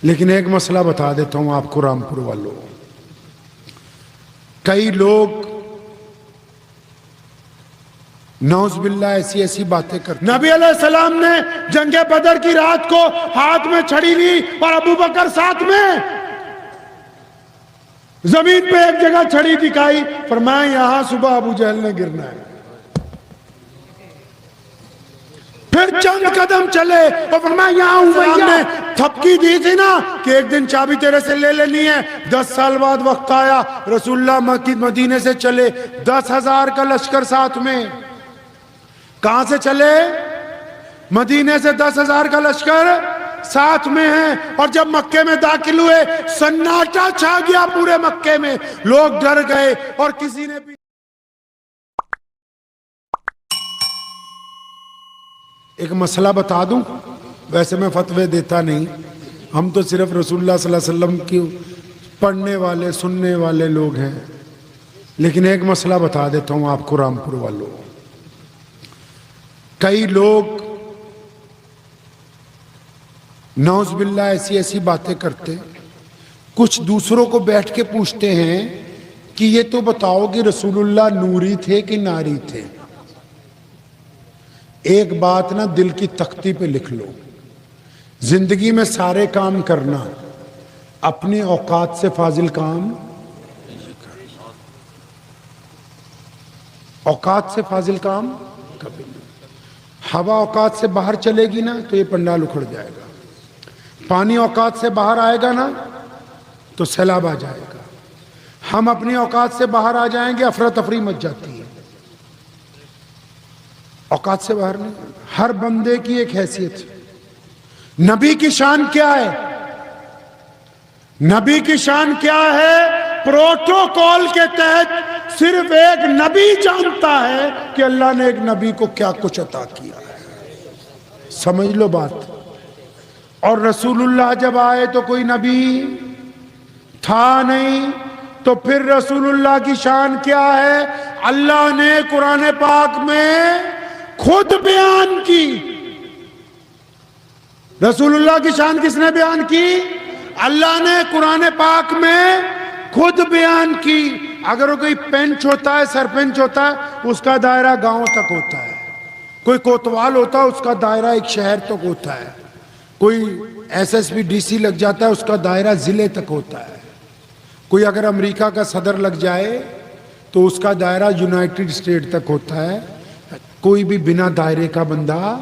لیکن ایک مسئلہ بتا دیتا ہوں آپ کو رامپور والوں، کئی لوگ نعوذ باللہ ایسی باتیں کرتے ہیں۔ نبی علیہ السلام نے جنگ بدر کی رات کو ہاتھ میں چھڑی لی اور ابو بکر ساتھ میں، زمین پہ ایک جگہ چھڑی دکھائی، فرمایا یہاں صبح ابو جہل نے گرنا ہے۔ پھر چند قدم چلے اور فرمایا یہاں امیہ نے تھپکی دی تھی نا کہ ایک دن چابی تیرے سے لے لینی ہے، 10 سال بعد وقت آیا، رسول اللہ مدینے سے چلے، 10,000 کا لشکر ساتھ میں۔ کہاں سے چلے؟ مدینے سے 10,000 کا لشکر ساتھ میں ہے، اور جب مکے میں داخل ہوئے سناٹا چھا گیا پورے مکے میں، لوگ ڈر گئے اور کسی نے بھی۔ ایک مسئلہ بتا دوں، ویسے میں فتوے دیتا نہیں، ہم تو صرف رسول اللہ صلی اللہ علیہ وسلم کی پڑھنے والے سننے والے لوگ ہیں، لیکن ایک مسئلہ بتا دیتا ہوں آپ کو رامپور والوں، کئی لوگ نعوذ باللہ ایسی باتیں کرتے، کچھ دوسروں کو بیٹھ کے پوچھتے ہیں کہ یہ تو بتاؤ کہ رسول اللہ نوری تھے کہ ناری تھے؟ ایک بات نا دل کی تختی پہ لکھ لو، زندگی میں سارے کام کرنا، اپنے اوقات سے فاضل کام، اوقات سے فاضل کام کبھی نہیں۔ ہوا اوقات سے باہر چلے گی نا تو یہ پنڈال اکھڑ جائے گا، پانی اوقات سے باہر آئے گا نا تو سیلاب آ جائے گا، ہم اپنی اوقات سے باہر آ جائیں گے افراتفری مچ جاتی ہے۔ اوقات سے باہر نہیں، ہر بندے کی ایک حیثیت ہے۔ نبی کی شان کیا ہے؟ نبی کی شان کیا ہے؟ پروٹوکول کے تحت صرف ایک نبی جانتا ہے کہ اللہ نے ایک نبی کو کیا کچھ عطا کیا ہے، سمجھ لو بات۔ اور رسول اللہ جب آئے تو کوئی نبی تھا نہیں، تو پھر رسول اللہ کی شان کیا ہے؟ اللہ نے قرآن پاک میں خود بیان کی۔ رسول اللہ کی شان کس نے بیان کی؟ اللہ نے قرآن پاک میں خود بیان کی۔ اگر کوئی پنچ ہوتا ہے، سرپنچ ہوتا ہے، اس کا دائرہ گاؤں تک ہوتا ہے، کوئی کوتوال ہوتا ہے اس کا دائرہ ایک شہر تک ہوتا ہے، کوئی S S P D C لگ جاتا ہے اس کا دائرہ ضلع تک ہوتا ہے، کوئی اگر امریکہ کا صدر لگ جائے تو اس کا دائرہ یونائٹڈ اسٹیٹ تک ہوتا ہے، کوئی بھی بنا دائرے کا بندہ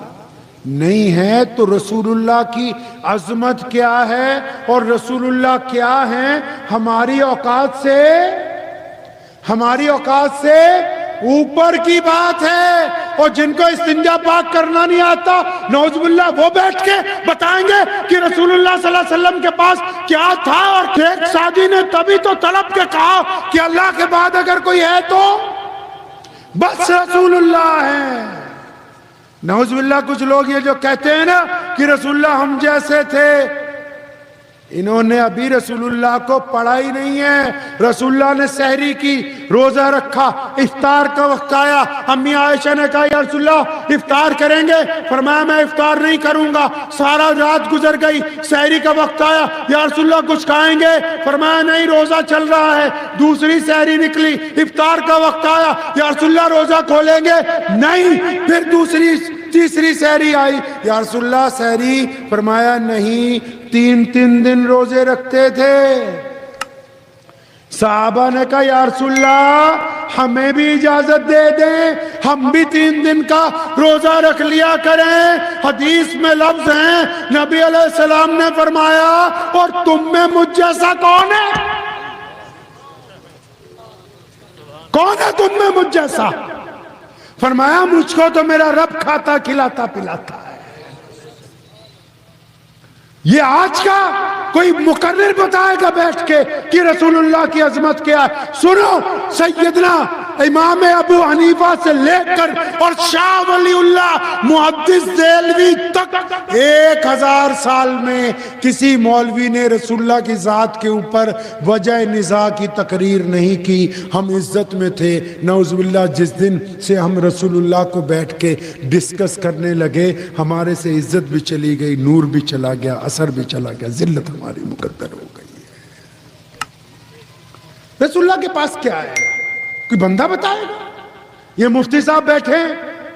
نہیں ہے۔ تو رسول اللہ کی عظمت کیا ہے اور رسول اللہ کیا ہے؟ ہماری اوقات سے اوپر کی بات ہے۔ اور جن کو استنجا پاک کرنا نہیں آتا نعوذ باللہ، وہ بیٹھ کے بتائیں گے کہ رسول اللہ صلی اللہ علیہ وسلم کے پاس کیا تھا۔ اور شیخ سعدی نے تبھی تو طلب کے کہا کہ اللہ کے بعد اگر کوئی ہے تو بس رسول اللہ ہے۔ نعوذ باللہ کچھ لوگ یہ جو کہتے ہیں نا کہ رسول اللہ ہم جیسے تھے، انہوں نے ابھی رسول اللہ کو پڑھا ہی نہیں ہے۔ رسول اللہ نے سحری کی، روزہ رکھا، افطار کا وقت آیا، امی عائشہ نے کہا یا رسول اللہ افطار کریں گے؟ فرمایا میں افطار نہیں کروں گا۔ سارا رات گزر گئی، سحری کا وقت آیا، یا رسول اللہ کچھ کھائیں گے؟ فرمایا نہیں، روزہ چل رہا ہے۔ دوسری سحری نکلی، افطار کا وقت آیا، یا رسول اللہ روزہ کھولیں گے؟ نہیں۔ پھر تیسری سحری آئی، یا رسول اللہ سحری؟ فرمایا نہیں، 3 دن روزے رکھتے تھے۔ صحابہ نے کہا یا رسول اللہ ہمیں بھی اجازت دے دیں، ہم بھی 3 دن کا روزہ رکھ لیا کریں۔ حدیث میں لفظ ہیں، نبی علیہ السلام نے فرمایا اور تم میں مجھ جیسا کون ہے؟ کون ہے تم میں مجھ جیسا؟ فرمایا مجھ کو تو میرا رب کھاتا کھلاتا پلاتا ہے۔ یہ آج کا کوئی مقرر بتائے گا بیٹھ کے کہ رسول اللہ کی عظمت کیا ہے؟ سنو، سیدنا امام ابو حنیفہ سے لے کر اور شاہ ولی اللہ محدث دہلوی تک 1000 سال میں کسی مولوی نے رسول اللہ کی ذات کے اوپر وجہ نزاع کی تقریر نہیں کی. ہم عزت میں تھے. نعوذ باللہ جس دن سے ہم رسول اللہ کو بیٹھ کے ڈسکس کرنے لگے ہمارے سے عزت بھی چلی گئی, نور بھی چلا گیا, اثر بھی چلا گیا, ذلت ہماری مقدر ہو گئی. رسول اللہ کے پاس کیا ہے؟ کوئی بندہ بتائے گا؟ یہ مفتی صاحب بیٹھے,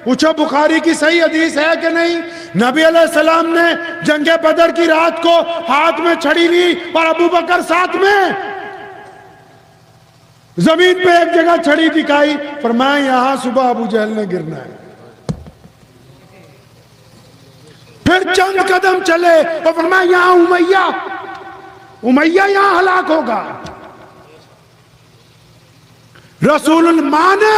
پوچھو بخاری کی صحیح حدیث ہے کہ نہیں؟ نبی علیہ السلام نے جنگ بدر کی رات کو ہاتھ میں چھڑی لی اور ابو بکر ساتھ میں, زمین پہ ایک جگہ چھڑی دکھائی, فرمایا یہاں صبح ابو جہل نے گرنا ہے. پھر چند قدم چلے اور فرمایا یہاں امیہ یہاں ہلاک ہوگا. رسول المانا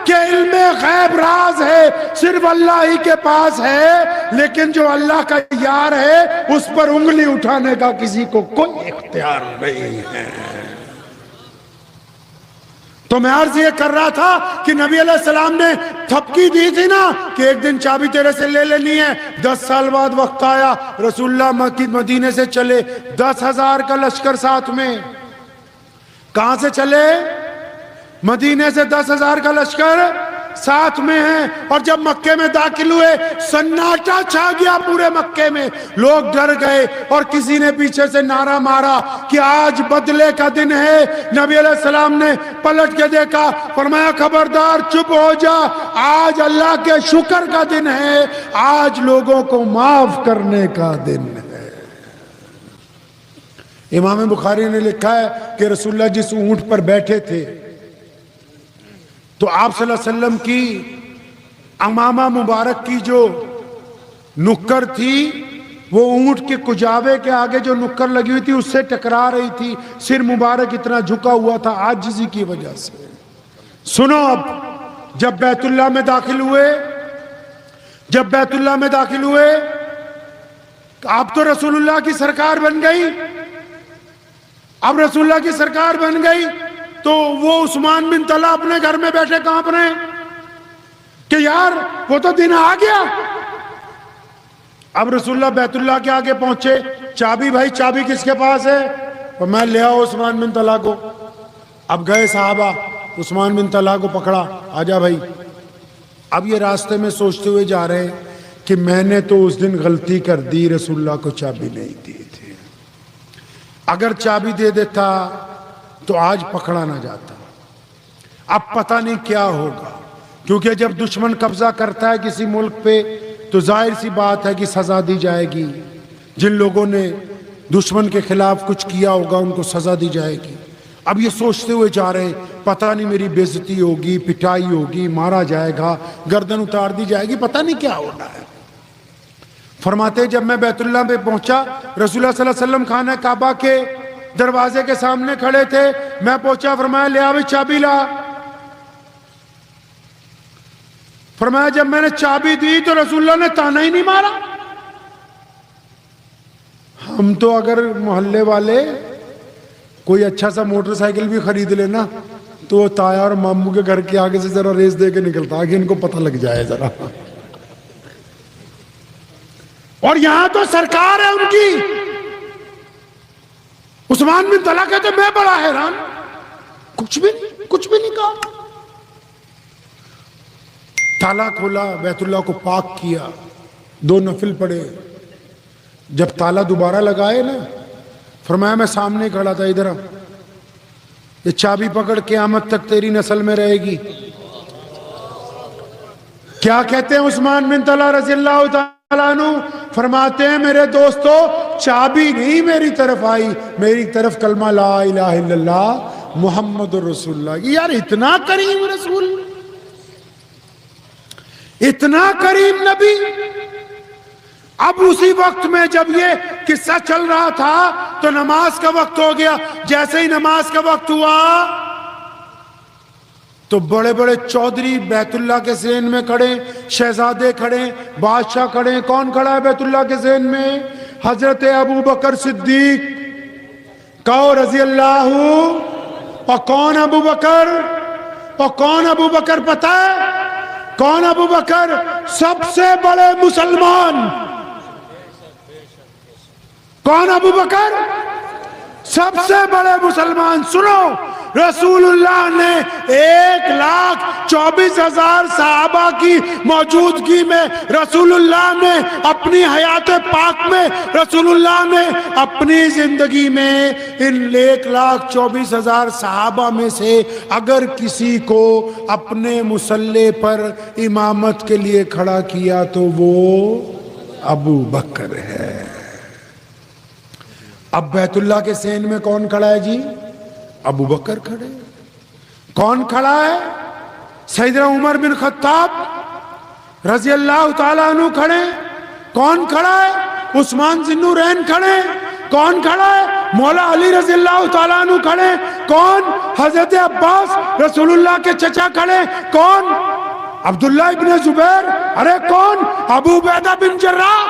کہ علم غیب راز ہے, صرف اللہ ہی کے پاس ہے, لیکن جو اللہ کا یار ہے اس پر انگلی اٹھانے کا کسی کو کوئی اختیار نہیں ہے. تو میں عرض یہ کر رہا تھا کہ نبی علیہ السلام نے تھپکی دی تھی نا کہ ایک دن چابی تیرے سے لے لینی ہے. 10 سال بعد وقت آیا, رسول اللہ مدینے سے چلے, 10,000 کا لشکر ساتھ میں. کہاں سے چلے؟ مدینے سے 10,000 کا لشکر ساتھ میں ہے. اور جب مکے میں داخل ہوئے سناٹا چھا گیا پورے مکے میں, لوگ ڈر گئے اور کسی نے پیچھے سے نعرہ مارا کہ آج بدلے کا دن ہے. نبی علیہ السلام نے پلٹ کے دیکھا, فرمایا خبردار چپ ہو جا, آج اللہ کے شکر کا دن ہے, آج لوگوں کو معاف کرنے کا دن ہے. امام بخاری نے لکھا ہے کہ رسول اللہ جس اونٹ پر بیٹھے تھے تو آپ صلی اللہ علیہ وسلم کی امامہ مبارک کی جو نکر تھی وہ اونٹ کے کجاوے کے آگے جو نکر لگی ہوئی تھی اس سے ٹکرا رہی تھی. سر مبارک اتنا جھکا ہوا تھا عاجزی کی وجہ سے. سنو, اب جب بیت اللہ میں داخل ہوئے آپ تو رسول اللہ کی سرکار بن گئی. اب رسول اللہ کی سرکار بن گئی تو وہ عثمان بن طلحہ اپنے گھر میں بیٹھے کانپ رہے ہیں کہ یار وہ تو دن آ گیا. اب رسول اللہ بیت اللہ کے آگے پہنچے, چابی بھائی چابی کس کے پاس ہے؟ تو میں لے آؤ عثمان بن طلحہ کو. اب گئے صحابہ, عثمان بن طلحہ کو پکڑا, آجا بھائی. اب یہ راستے میں سوچتے ہوئے جا رہے ہیں کہ میں نے تو اس دن غلطی کر دی, رسول اللہ کو چابی نہیں دی تھی. اگر چابی دے دیتا تو آج پکڑا نہ جاتا. اب پتہ نہیں کیا ہوگا, کیونکہ جب دشمن قبضہ کرتا ہے کسی ملک پہ تو ظاہر سی بات ہے کہ سزا دی جائے گی. جن لوگوں نے دشمن کے خلاف کچھ کیا ہوگا ان کو سزا دی جائے گی. اب یہ سوچتے ہوئے جا رہے ہیں پتہ نہیں میری بے عزتی ہوگی, پٹائی ہوگی, مارا جائے گا, گردن اتار دی جائے گی, پتہ نہیں کیا ہونا ہے. فرماتے جب میں بیت اللہ پہ پہنچا, رسول اللہ صلی اللہ علیہ وسلم خانہ کعبہ کے دروازے کے سامنے کھڑے تھے, میں پہنچا, فرمایا لے آوے چابی لا. فرمایا جب میں نے چابی دی تو رسول اللہ نے تانا ہی نہیں مارا. ہم تو اگر محلے والے کوئی اچھا سا موٹر سائیکل بھی خرید لینا تو تایا اور ماموں کے گھر کے آگے سے ذرا ریس دے کے نکلتا آگے ان کو پتہ لگ جائے ذرا. اور یہاں تو سرکار ہے ان کی. عثمان بن طلحہ کہتے میں بڑا حیران, کچھ بھی نہیں کہا. تالا کھولا, بیت اللہ کو پاک کیا, 2 نفل پڑھے. جب تالا دوبارہ لگائے نا, فرمایا میں سامنے کھڑا تھا, ادھر یہ چابی پکڑ قیامت تک تیری نسل میں رہے گی. کیا کہتے ہیں عثمان بن طلحہ رضی اللہ تعالیٰ عنہ؟ فرماتے ہیں میرے دوستو چابی نہیں میری طرف آئی, میری طرف کلمہ لا الہ الا اللہ محمد رسول اللہ. یار اتنا کریم رسول, اتنا کریم نبی. اب اسی وقت میں جب یہ قصہ چل رہا تھا تو نماز کا وقت ہو گیا. جیسے ہی نماز کا وقت ہوا تو بڑے بڑے چودھری بیت اللہ کے ذہن میں کھڑے, شہزادے کھڑے, بادشاہ کھڑے. کون کھڑا ہے بیت اللہ کے ذہن میں؟ حضرت ابو بکر صدیق. کہو رضی اللہ. اور کون ابو بکر؟ اور کون ابو بکر پتہ ہے؟ کون ابو بکر؟ سب سے بڑے مسلمان. کون ابو بکر؟ سب سے بڑے مسلمان. سنو، رسول اللہ نے 1,24,000 صحابہ کی موجودگی میں رسول اللہ نے اپنی حیات پاک میں رسول اللہ نے اپنی زندگی میں ان 1,24,000 صحابہ میں سے اگر کسی کو اپنے مصلی پر امامت کے لیے کھڑا کیا تو وہ ابو بکر ہے. اب بیت اللہ کے سین میں کون کھڑا ہے جی؟ ابو بکر کھڑے. کون کھڑا ہے؟ سیدنا عمر بن خطاب رضی اللہ تعالیٰ عنہ کھڑے. کون کھڑا ہے؟ عثمان ذی النورین کھڑے. کون کھڑا ہے؟ مولا علی رضی اللہ تعالیٰ عنہ کھڑے. کون؟ حضرت عباس رسول اللہ کے چچا کھڑے. کون؟ عبداللہ ابن زبیر. ارے کون؟ ابو عبیدہ بن جراح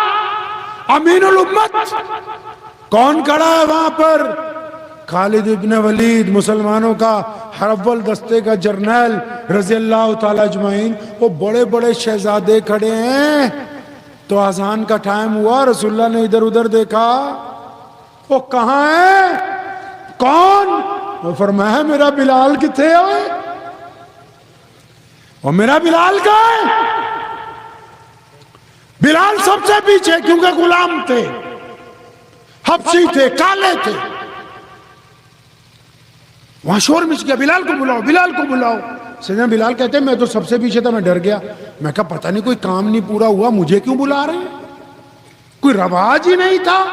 امین الامت. کون کھڑا ہے وہاں پر؟ خالد ابن ولید، مسلمانوں کا اول دستے کا جرنیل رضی اللہ تعالی اجمعین. وہ بڑے بڑے شہزادے کھڑے ہیں. تو اذان کا ٹائم ہوا، رسول اللہ نے ادھر ادھر دیکھا، وہ کہاں ہے؟ کون؟ وہ فرمایا میرا بلال کتنے ہے؟ اور میرا بلال کہاں ہے؟ بلال سب سے پیچھے، کیونکہ غلام تھے، حبشی تھے، کالے تھے. وہاں شور مچ گیا، بلال کو بلاؤ، بلال کو بلاؤ. سیدنا بلال کہتے ہیں میں تو سب سے پیچھے تھا، میں ڈر گیا. میں کہا پتہ نہیں کوئی کام نہیں پورا ہوا، مجھے کیوں بلا رہے ہیں؟ کوئی رواج ہی نہیں تھا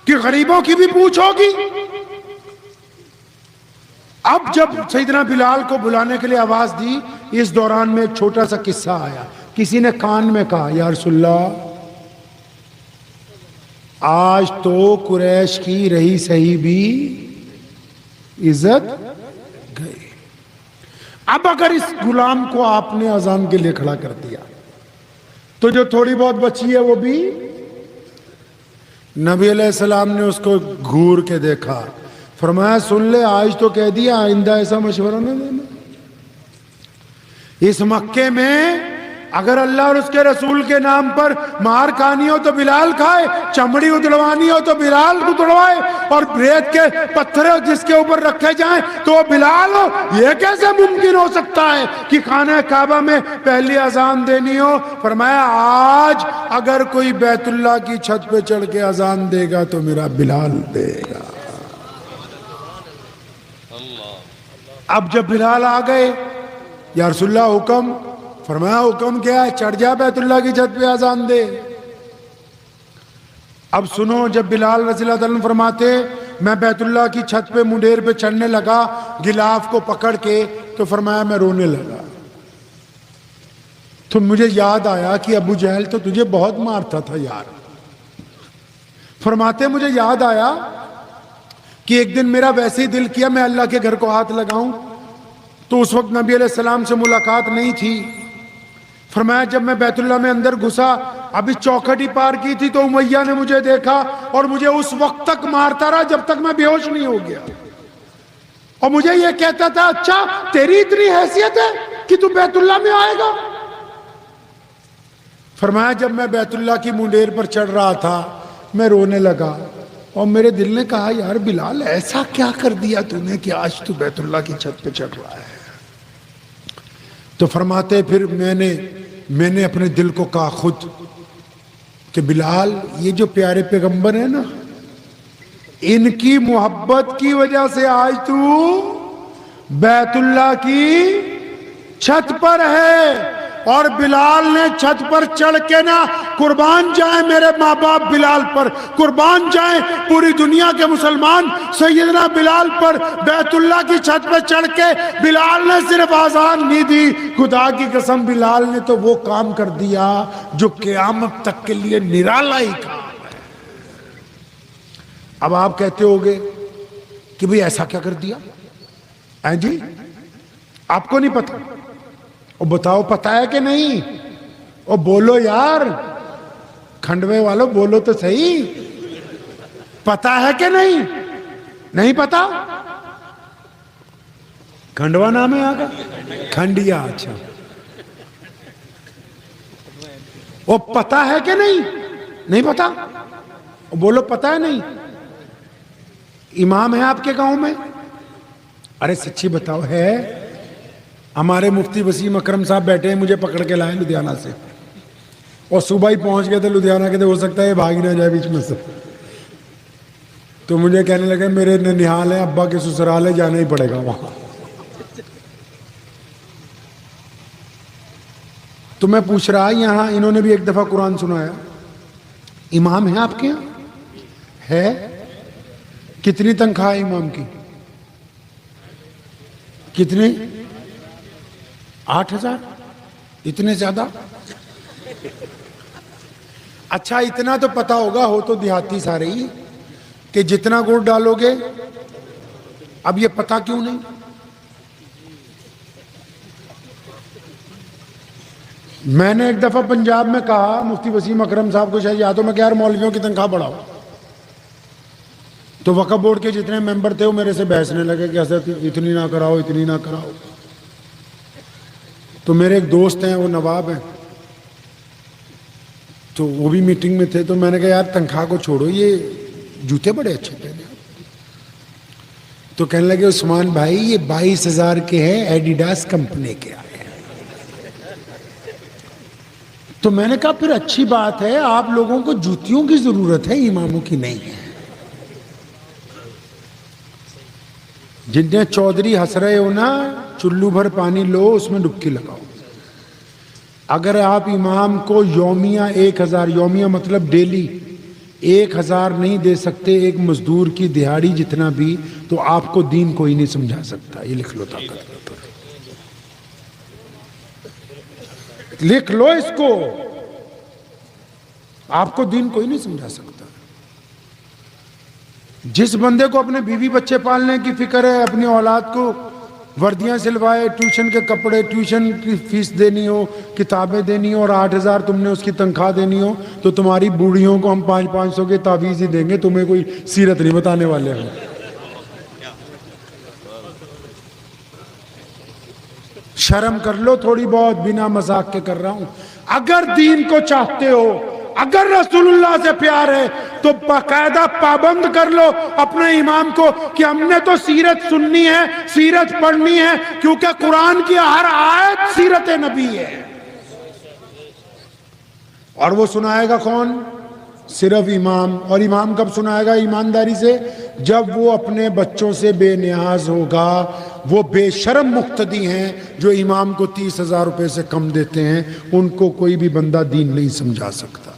کہ غریبوں کی بھی پوچھ ہوگی. اب جب سیدنا بلال کو بلانے کے لیے آواز دی، اس دوران میں ایک چھوٹا سا قصہ آیا. کسی نے کان میں کہا یا رسول اللہ، آج تو قریش کی رہی صحیح بھی عزت گئی. اب اگر اس غلام کو آپ نے اذان کے لیے کھڑا کر دیا تو جو تھوڑی بہت بچی ہے وہ بھی. نبی علیہ السلام نے اس کو گھور کے دیکھا، فرمایا سن لے، آج تو کہہ دیا، آئندہ ایسا مشورہ نہ دینا. اس مکے میں اگر اللہ اور اس کے رسول کے نام پر مار کھانی ہو تو بلال کھائے، چمڑی ادڑوانی ہو تو بلال ادڑوائے، اور ریت کے پتھر جس کے اوپر رکھے جائیں تو وہ بلال ہو. یہ کیسے ممکن ہو سکتا ہے کہ خانہ کعبہ میں پہلی اذان دینی ہو؟ فرمایا آج اگر کوئی بیت اللہ کی چھت پہ چڑھ کے اذان دے گا تو میرا بلال دے گا. اب جب بلال آ گئے، یا رسول اللہ حکم. فرمایا حکم کیا ہے؟ چڑھ جا بیت اللہ کی چھت پہ اذان دے. اب سنو، جب بلال رضی اللہ عنہ فرماتے میں بیت اللہ کی چھت پہ منڈیر پہ چڑھنے لگا غلاف کو پکڑ کے، تو فرمایا میں رونے لگا. تو مجھے یاد آیا کہ ابو جہل تو تجھے بہت مارتا تھا یار. فرماتے مجھے یاد آیا کہ ایک دن میرا ویسے ہی دل کیا میں اللہ کے گھر کو ہاتھ لگاؤں، تو اس وقت نبی علیہ السلام سے ملاقات نہیں تھی. فرمایا جب میں بیت اللہ میں اندر گھسا، ابھی چوکھٹ ہی پار کی تھی، تو امیہ نے مجھے دیکھا اور مجھے اس وقت تک مارتا رہا جب تک میں بے ہوش نہیں ہو گیا، اور مجھے یہ کہتا تھا اچھا تیری اتنی حیثیت ہے کہ تو بیت اللہ میں آئے گا. فرمایا جب میں بیت اللہ کی منڈیر پر چڑھ رہا تھا میں رونے لگا، اور میرے دل نے کہا یار بلال ایسا کیا کر دیا تو نے کہ آج تو بیت اللہ کی چھت پہ چڑھ رہا ہے. تو فرماتے پھر میں نے اپنے دل کو کہا خود کہ بلال یہ جو پیارے پیغمبر ہیں نا، ان کی محبت کی وجہ سے آج تو بیت اللہ کی چھت پر ہے. اور بلال نے چھت پر چڑھ کے نا، قربان جائیں میرے ماں باپ بلال پر، قربان جائیں پوری دنیا کے مسلمان سیدنا بلال پر، بیت اللہ کی چھت پر چڑھ کے بلال نے صرف آزان نہیں دی، خدا کی قسم بلال نے تو وہ کام کر دیا جو قیامت تک کے لیے نرالا ہی کام ہے. اب آپ کہتے ہوگے کہ بھئی ایسا کیا کر دیا؟ جی آپ کو نہیں پتا؟ اور بتاؤ پتہ ہے کہ نہیں؟ اور بولو یار، کھنڈوے والوں بولو تو صحیح، پتہ ہے کہ نہیں؟ نہیں پتا؟ کھنڈوا نام ہے آگا؟ کھنڈیا، اچھا. وہ پتا ہے کہ نہیں پتا؟ بولو پتا ہے نہیں؟ امام ہے آپ کے گاؤں میں؟ ارے سچی بتاؤ ہے؟ ہمارے مفتی وسیم اکرم صاحب بیٹھے ہیں، مجھے پکڑ کے لائے لدھیانہ سے، اور صبح ہی پہنچ گئے تھے لدھیانہ کے، ہو سکتا ہے بھاگ نہ جائے بیچ میں سے. تو مجھے کہنے لگے میرے ننیال ہے، ابا کے سسرال ہے، جانا ہی پڑے گا وہاں. تو میں پوچھ رہا یہاں انہوں نے بھی ایک دفعہ قرآن سنایا. امام ہے آپ کے یہاں؟ ہے. کتنی تنخواہ ہے امام کی؟ کتنے؟ 8,000؟ اتنے زیادہ؟ اچھا اتنا تو پتا ہوگا، ہو تو دیہاتی سارے ہی، کہ جتنا گڑ ڈالو گے. اب یہ پتا کیوں نہیں؟ میں نے ایک دفعہ پنجاب میں کہا مفتی وسیم اکرم صاحب کو، شاید یاد ہو، میں کہ یار مولویوں کی تنخواہ بڑھاؤ. تو وقف بورڈ کے جتنے ممبر تھے وہ میرے سے بحثنے لگے کہ حضرت اتنی نہ کراؤ، اتنی نہ کراؤ. تو میرے ایک دوست ہیں، وہ نواب ہیں، تو وہ بھی میٹنگ میں تھے. تو میں نے کہا یار تنخواہ کو چھوڑو، یہ جوتے بڑے اچھے پہنے. تو کہنے لگے عثمان بھائی یہ 22,000 کے ہیں، ایڈیڈاس کمپنی کے آئے ہیں. تو میں نے کہا پھر اچھی بات ہے، آپ لوگوں کو جوتیوں کی ضرورت ہے، اماموں کی نہیں ہے. جتنے چودھری ہنس رہے ہو نا، چلو بھر پانی لو، اس میں ڈبکی لگاؤ. اگر آپ امام کو یومیہ 1,000، یومیہ مطلب ڈیلی 1,000 نہیں دے سکتے، ایک مزدور کی دہاڑی جتنا بھی، تو آپ کو دین کوئی نہیں سمجھا سکتا. یہ لکھ لو، طاقت لکھ لو اس کو، آپ کو دین کوئی نہیں سمجھا سکتا. جس بندے کو اپنے بیوی بچے پالنے کی فکر ہے، اپنی اولاد کو وردیاں سلوائے، ٹیوشن کے کپڑے، ٹیوشن کی فیس دینی ہو، کتابیں دینی ہو، اور 8,000 تم نے اس کی تنخواہ دینی ہو، تو تمہاری بوڑھیوں کو ہم 500 کے تعویذ ہی دیں گے، تمہیں کوئی سیرت نہیں بتانے والے ہیں. شرم کر لو تھوڑی بہت، بنا مذاق کے کر رہا ہوں. اگر دین کو چاہتے ہو، اگر رسول اللہ سے پیار ہے، تو باقاعدہ پابند کر لو اپنے امام کو کہ ہم نے تو سیرت سننی ہے، سیرت پڑھنی ہے، کیونکہ قرآن کی ہر آیت سیرت نبی ہے. اور وہ سنائے گا کون؟ صرف امام. اور امام کب سنائے گا ایمانداری سے؟ جب وہ اپنے بچوں سے بے نیاز ہوگا. وہ بے شرم مقتدی ہیں جو امام کو 30,000 روپے سے کم دیتے ہیں، ان کو کوئی بھی بندہ دین نہیں سمجھا سکتا.